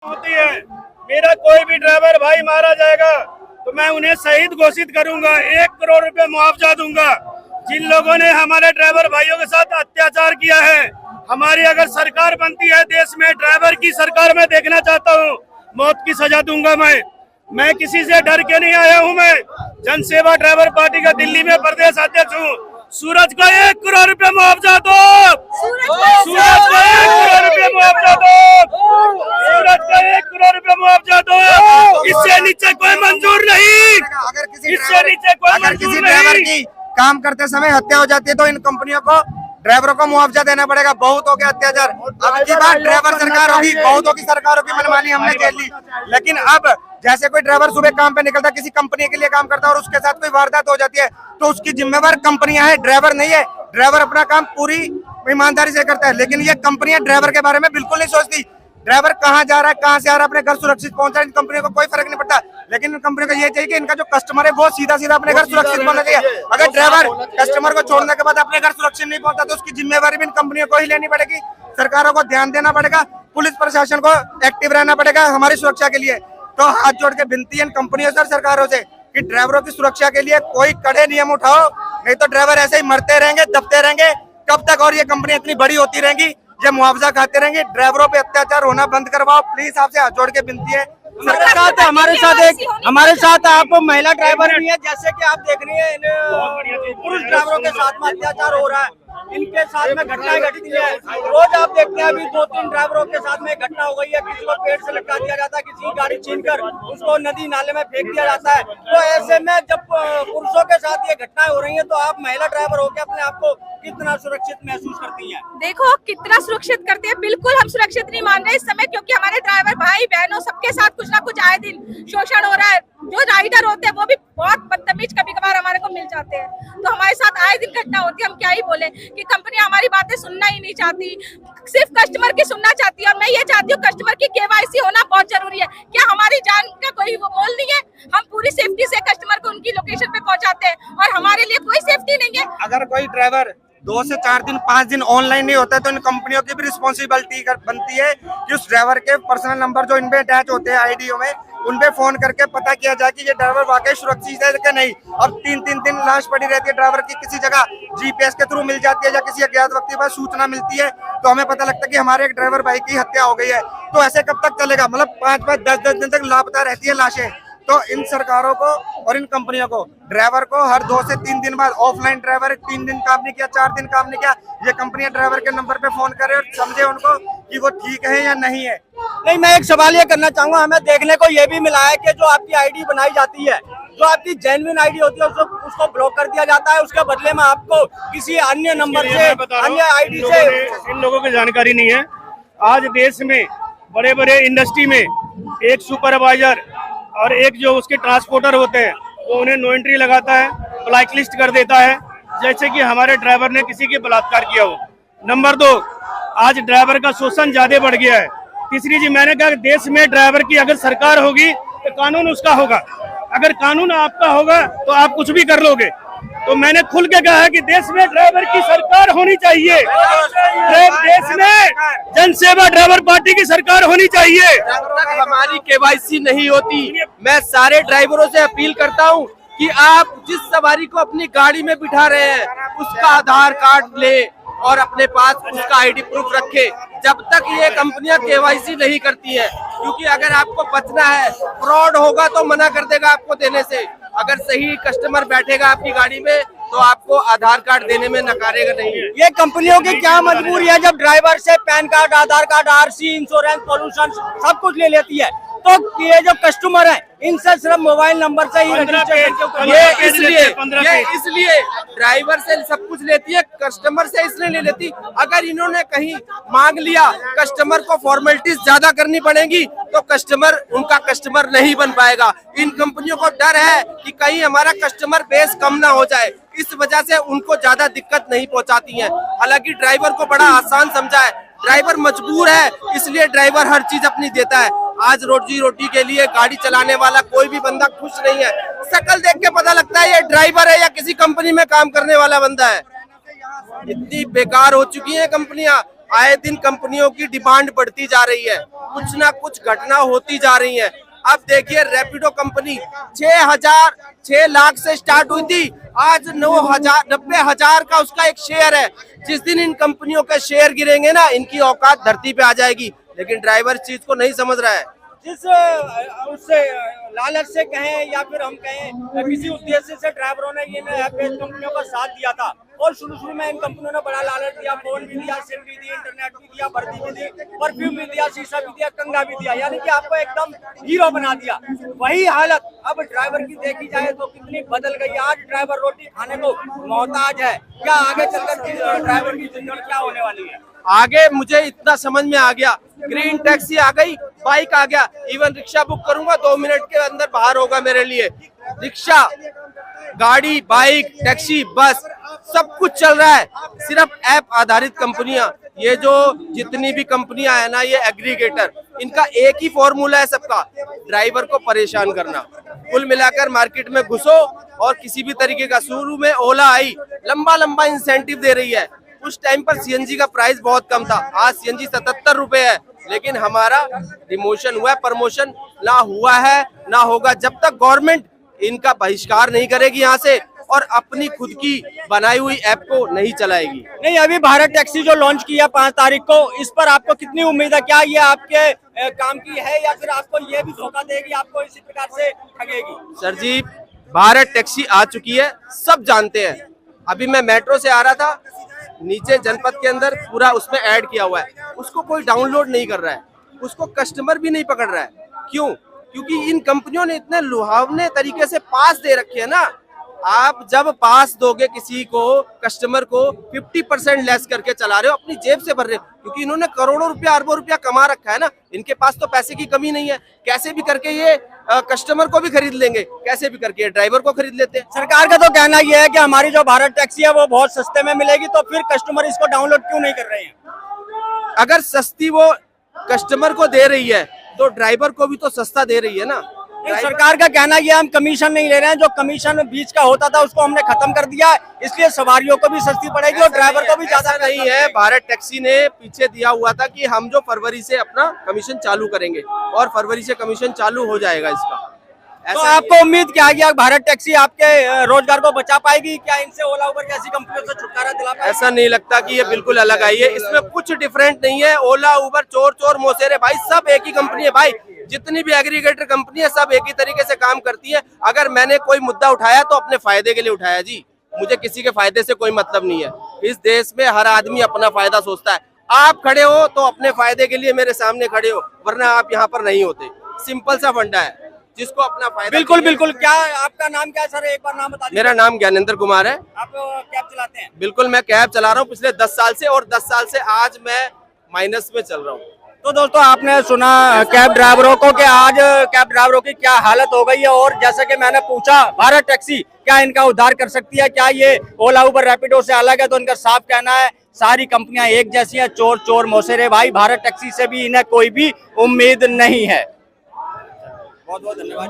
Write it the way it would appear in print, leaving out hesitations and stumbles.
होती है। मेरा कोई भी ड्राइवर भाई मारा जाएगा तो मैं उन्हें शहीद घोषित करूंगा, 1 करोड़ रुपए मुआवजा दूंगा। जिन लोगों ने हमारे ड्राइवर भाइयों के साथ अत्याचार किया है, हमारी अगर सरकार बनती है देश में, ड्राइवर की सरकार मैं देखना चाहता हूँ, मौत की सजा दूंगा। मैं किसी से डर के नहीं आया हूँ। मैं जनसेवा ड्राइवर पार्टी का दिल्ली में प्रदेश अध्यक्ष हूँ। सूरज को 1 करोड़ रुपए मुआवजा दो, सूरज को 1 करोड़ रुपए मुआवजा दो, सूरज को 1 करोड़ रुपए मुआवजा दो। इससे नीचे कोई मंजूर नहीं, इससे नीचे कोई मंजूर ड्राइवर की काम करते समय हत्या हो जाती है तो इन कंपनियों को, ड्राइवरों को मुआवजा देना पड़ेगा। बहुत हो गया अत्याचार। अब की बात ड्राइवर सरकार होगी, बहुतों की सरकारों की मनमानी हमने झेल ली। लेकिन अब जैसे कोई ड्राइवर सुबह काम पे निकलता, किसी कंपनी के लिए काम करता है और उसके साथ कोई वारदात हो जाती है तो उसकी जिम्मेवार कंपनियां हैं, ड्राइवर नहीं है। ड्राइवर अपना काम पूरी ईमानदारी से करता है, लेकिन ये कंपनियां ड्राइवर के बारे में बिल्कुल नहीं सोचती। ड्राइवर कहाँ जा रहा है, कहाँ से आ रहा है, अपने घर सुरक्षित पहुंचा, इन कंपनियों को कोई फर्क नहीं पड़ता। लेकिन इन कंपनियों को ये चाहिए कि इनका जो कस्टमर है वो सीधा सीधा अपने घर सुरक्षित पहुंचना चाहिए। अगर ड्राइवर कस्टमर को छोड़ने के बाद अपने घर सुरक्षित नहीं पहुंचा तो उसकी जिम्मेवारी भी इन कंपनियों को ही लेनी पड़ेगी। सरकारों को ध्यान देना पड़ेगा, पुलिस प्रशासन को एक्टिव रहना पड़ेगा हमारी सुरक्षा के लिए। तो हाथ जोड़ के विनती है इन कंपनियों से, सरकारों से, कि ड्राइवरों की सुरक्षा के लिए कोई कड़े नियम उठाओ, नहीं तो ड्राइवर ऐसे ही मरते रहेंगे, दबते रहेंगे। कब तक और ये कंपनी इतनी बड़ी होती रहेंगी, ये मुआवजा खाते रहेंगे। ड्राइवरों पे अत्याचार होना बंद करवाओ प्लीज, आपसे हाथ जोड़ के विनती है। हमारे साथ आप महिला ड्राइवर भी है, जैसे कि आप देख रही है पुरुष ड्राइवरों के साथ में अत्याचार हो रहा है, इनके साथ में घटनाएं घटित हुई है। रोज आप देखते हैं अभी 2-3 ड्राइवरों के साथ में घटना हो गई है। किसी को पेड़ से लटका दिया जाता है, किसी की गाड़ी छीनकर उसको नदी नाले में फेंक दिया जाता है। तो ऐसे में जब पुरुषों के साथ ये घटनाएं हो रही है तो आप महिला ड्राइवर होकर अपने आप को कितना सुरक्षित महसूस करती हैं? देखो कितना सुरक्षित करते हैं, बिल्कुल हम सुरक्षित नहीं मान रहे इस समय, क्योंकि हमारे ड्राइवर भाई बहनों सबके साथ कुछ ना कुछ आए दिन शोषण हो रहा है। जो राइडर होते हैं वो भी बहुत बदतमीज कभी कभार हमारे को मिल जाते हैं, तो हमारे साथ आए दिन घटना होती है। हम क्या ही बोले कि कंपनी हमारी बातें सुनना ही नहीं चाहती, सिर्फ कस्टमर की सुनना चाहती है। और मैं ये चाहती हूँ कस्टमर की केवाईसी होना बहुत जरूरी है। क्या हमारी जान का कोई वो मोल नहीं है? हम पूरी सेफ्टी से कस्टमर को उनकी लोकेशन पे पहुँचाते हैं और हमारे लिए कोई सेफ्टी नहीं है। अगर कोई ड्राइवर 2 से 4 दिन 5 दिन ऑनलाइन नहीं होता है तो इन कंपनियों की भी रिस्पॉन्सिबिलिटी बनती है कि उस ड्राइवर के पर्सनल नंबर जो इनपे अटैच होते हैं आईडीओ में, उनपे फोन करके पता किया जाए कि ये ड्राइवर वाकई सुरक्षित है कि नहीं। अब 3-3 दिन लाश पड़ी रहती है ड्राइवर की, किसी जगह जीपीएस के थ्रू मिल जाती है या किसी अज्ञात व्यक्ति पर सूचना मिलती है तो हमें पता लगता है कि हमारे एक ड्राइवर भाई की हत्या हो गई है। तो ऐसे कब तक चलेगा? मतलब 5-5, 10-10 दिन तक लापता रहती है लाशें। तो इन सरकारों को और इन कंपनियों को ड्राइवर को हर 2 से 3 दिन बाद, ऑफलाइन ड्राइवर 3 दिन काम नहीं किया, 4 दिन काम नहीं किया, ये कंपनियां ड्राइवर के नंबर पे फोन करे और समझे उनको कि वो ठीक है या नहीं है। नहीं, मैं एक सवाल ये करना चाहूंगा, हमें देखने को ये भी मिला है कि जो आपकी आईडी बनाई जाती है, जो आपकी जेन्युइन आईडी होती है उसको ब्लॉक कर दिया जाता है, उसके बदले में आपको किसी अन्य नंबर से, अन्य आईडी से। इन लोगों की जानकारी नहीं है। आज देश में बड़े बड़े इंडस्ट्री में एक सुपरवाइजर और एक जो उसके ट्रांसपोर्टर होते हैं वो उन्हें नो एंट्री लगाता है, ब्लैक लिस्ट कर देता है, जैसे कि हमारे ड्राइवर ने किसी के बलात्कार किया हो। नंबर 2, आज ड्राइवर का शोषण ज्यादा बढ़ गया है। तीसरी जी, मैंने कहा देश में ड्राइवर की अगर सरकार होगी तो कानून उसका होगा, अगर कानून आपका होगा तो आप कुछ भी कर लोगे। तो मैंने खुल के कहा है कि देश में ड्राइवर की सरकार होनी चाहिए, देश में जनसेवा ड्राइवर पार्टी की सरकार होनी चाहिए। जब तक हमारी केवाईसी नहीं होती, मैं सारे ड्राइवरों से अपील करता हूं कि आप जिस सवारी को अपनी गाड़ी में बिठा रहे हैं उसका आधार कार्ड ले और अपने पास उसका आईडी प्रूफ रखे, जब तक ये कंपनियां केवाईसी नहीं करती है। क्योंकि अगर आपको बचना है, फ्रॉड होगा तो मना कर देगा आपको देने से। अगर सही कस्टमर बैठेगा आपकी गाड़ी में तो आपको आधार कार्ड देने में नकारेगा नहीं। ये कंपनियों की क्या मजबूरी है जब ड्राइवर से पैन कार्ड, आधार कार्ड, आरसी, इंश्योरेंस, पॉल्यूशन सब कुछ ले लेती है, तो ये जो कस्टमर है इनसे सिर्फ मोबाइल नंबर से ही रजिस्ट्रेशन, ये इसलिए ड्राइवर से सब कुछ लेती है, कस्टमर से इसलिए नहीं लेती। अगर इन्होंने कहीं मांग लिया, कस्टमर को फॉर्मेलिटीज ज्यादा करनी पड़ेगी तो कस्टमर उनका कस्टमर नहीं बन पाएगा। इन कंपनियों को डर है कि कहीं हमारा कस्टमर बेस कम ना हो जाए, इस वजह से उनको ज्यादा दिक्कत नहीं पहुंचाती हैं। हालांकि ड्राइवर को बड़ा आसान समझा है, ड्राइवर मजबूर है इसलिए ड्राइवर हर चीज अपनी देता है। आज रोजी रोटी के लिए गाड़ी चलाने वाला कोई भी बंदा खुश नहीं है, शक्ल देख के पता लगता है ये ड्राइवर है या किसी कंपनी में काम करने वाला बंदा है। इतनी बेकार हो चुकी है कंपनियां, आए दिन कंपनियों की डिमांड बढ़ती जा रही है, कुछ ना कुछ घटना होती जा रही है। अब देखिए रैपिडो कंपनी 6 लाख से स्टार्ट हुई थी, आज 90,000 का उसका एक शेयर है। जिस दिन इन कंपनियों के शेयर गिरेंगे ना, इनकी औकात धरती पे आ जाएगी। लेकिन ड्राइवर इस चीज को नहीं समझ रहा है। जिस उससे लालच से कहें या फिर हम कहें किसी उद्देश्य से ड्राइवरों ने इन बेच कंपनियों का साथ दिया था और शुरू में इन कंपनियों ने बड़ा लालच दिया, फोन भी दिया, सिम भी दी, इंटरनेट भी दिया, वर्दी भी दी, परफ्यूम भी दिया, शीशा भी दिया, कंघा भी दिया, यानी कि आपको एकदम हीरो बना दिया। वही हालत अब ड्राइवर की देखी जाए तो कितनी बदल गई। आज ड्राइवर रोटी खाने को मोहताज है। क्या आगे चलकर ड्राइवर की जिंदगी क्या होने वाली है? आगे मुझे इतना समझ में आ गया, ग्रीन टैक्सी आ गई, बाइक आ गया, इवन रिक्शा बुक करूंगा 2 मिनट के अंदर बाहर होगा मेरे लिए। रिक्शा, गाड़ी, बाइक, टैक्सी, बस सब कुछ चल रहा है सिर्फ ऐप आधारित कंपनियां। ये जो जितनी भी कंपनियां है ना, ये एग्रीगेटर, इनका एक ही फॉर्मूला है सबका, ड्राइवर को परेशान करना। कुल मिलाकर मार्केट में घुसो और किसी भी तरीके का, शुरू में ओला आई, लंबा इंसेंटिव दे रही है। उस टाइम पर सीएनजी का प्राइस बहुत कम था, आज सीएनजी 77 रुपए है। लेकिन हमारा डिमोशन हुआ है, प्रमोशन ना हुआ है ना होगा जब तक गवर्नमेंट इनका बहिष्कार नहीं करेगी यहाँ से और अपनी खुद की बनाई हुई ऐप को नहीं चलाएगी। नहीं, अभी भारत टैक्सी जो लॉन्च किया 5 तारीख को, इस पर आपको कितनी उम्मीद है? क्या ये आपके काम की है या फिर आपको ये भी धोखा देगी, आपको इसी प्रकार से ठगेगी? सर जी, भारत टैक्सी आ चुकी है, सब जानते हैं। अभी मैं मेट्रो से आ रहा था, नीचे जनपद के अंदर पूरा उसमें ऐड किया हुआ है, उसको कोई डाउनलोड नहीं कर रहा है, उसको कस्टमर भी नहीं पकड़ रहा है। क्यों? क्योंकि इन कंपनियों ने इतने लुभावने तरीके से पास दे रखे हैं ना। आप जब पास दोगे किसी को, कस्टमर को 50% लेस करके चला रहे हो, अपनी जेब से भर रहे हो, क्योंकि इन्होंने करोड़ों रुपया, अरबों रुपया कमा रखा है ना। इनके पास तो पैसे की कमी नहीं है, कैसे भी करके ये कस्टमर को भी खरीद लेंगे, कैसे भी करके ये ड्राइवर को खरीद लेते हैं। सरकार का तो कहना यह है कि हमारी जो भारत टैक्सी है वो बहुत सस्ते में मिलेगी, तो फिर कस्टमर इसको डाउनलोड क्यों नहीं कर रहे हैं? अगर सस्ती वो कस्टमर को दे रही है तो ड्राइवर को भी तो सस्ता दे रही है ना। सरकार का कहना यह हम कमीशन नहीं ले रहे हैं, जो कमीशन बीच का होता था उसको हमने खत्म कर दिया, इसलिए सवारियों को भी सस्ती पड़ेगी और ड्राइवर को भी ज्यादा नहीं है। भारत टैक्सी ने पीछे दिया हुआ था कि हम जो फरवरी से अपना कमीशन चालू करेंगे और फरवरी से कमीशन चालू हो जाएगा इसका। तो आपको उम्मीद क्या है, भारत टैक्सी आपके रोजगार को बचा पाएगी? क्या इनसे ओला उबर जैसी कंपनियों से छुटकारा दिला पाएगी? ऐसा नहीं लगता कि ये बिल्कुल अलग आई है, इसमें कुछ डिफरेंट नहीं है। ओला उबर चोर मोसेरे भाई सब एक ही कंपनी है भाई। जितनी भी एग्रीगेटर कंपनी है सब एक ही तरीके से काम करती है। अगर मैंने कोई मुद्दा उठाया तो अपने फायदे के लिए उठाया जी, मुझे किसी के फायदे से कोई मतलब नहीं है। इस देश में हर आदमी अपना फायदा सोचता है। आप खड़े हो तो अपने फायदे के लिए मेरे सामने खड़े हो, वरना आप यहाँ पर नहीं होते। सिंपल सा फंडा है, जिसको अपना फायदा। बिल्कुल। क्या आपका नाम क्या है सर, एक बार नाम बता दीजिए। मेरा नाम ज्ञानेंद्र कुमार है। आप कैब चलाते हैं? बिल्कुल, मैं कैब चला रहा हूँ पिछले 10 साल से, और 10 साल से आज मैं माइनस में चल रहा हूँ। तो दोस्तों, आपने सुना कैब ड्राइवरों को कि आज कैब ड्राइवरों की क्या हालत हो गई है। और जैसा कि मैंने पूछा, भारत टैक्सी क्या इनका उद्धार कर सकती है? क्या ये ओला उबर रैपिडो से अलग है? तो इनका साफ कहना है सारी कंपनियां एक जैसी हैं, चोर मोसेरे भाई। भारत टैक्सी से भी इन्हें कोई भी उम्मीद नहीं है। बहुत बहुत धन्यवाद।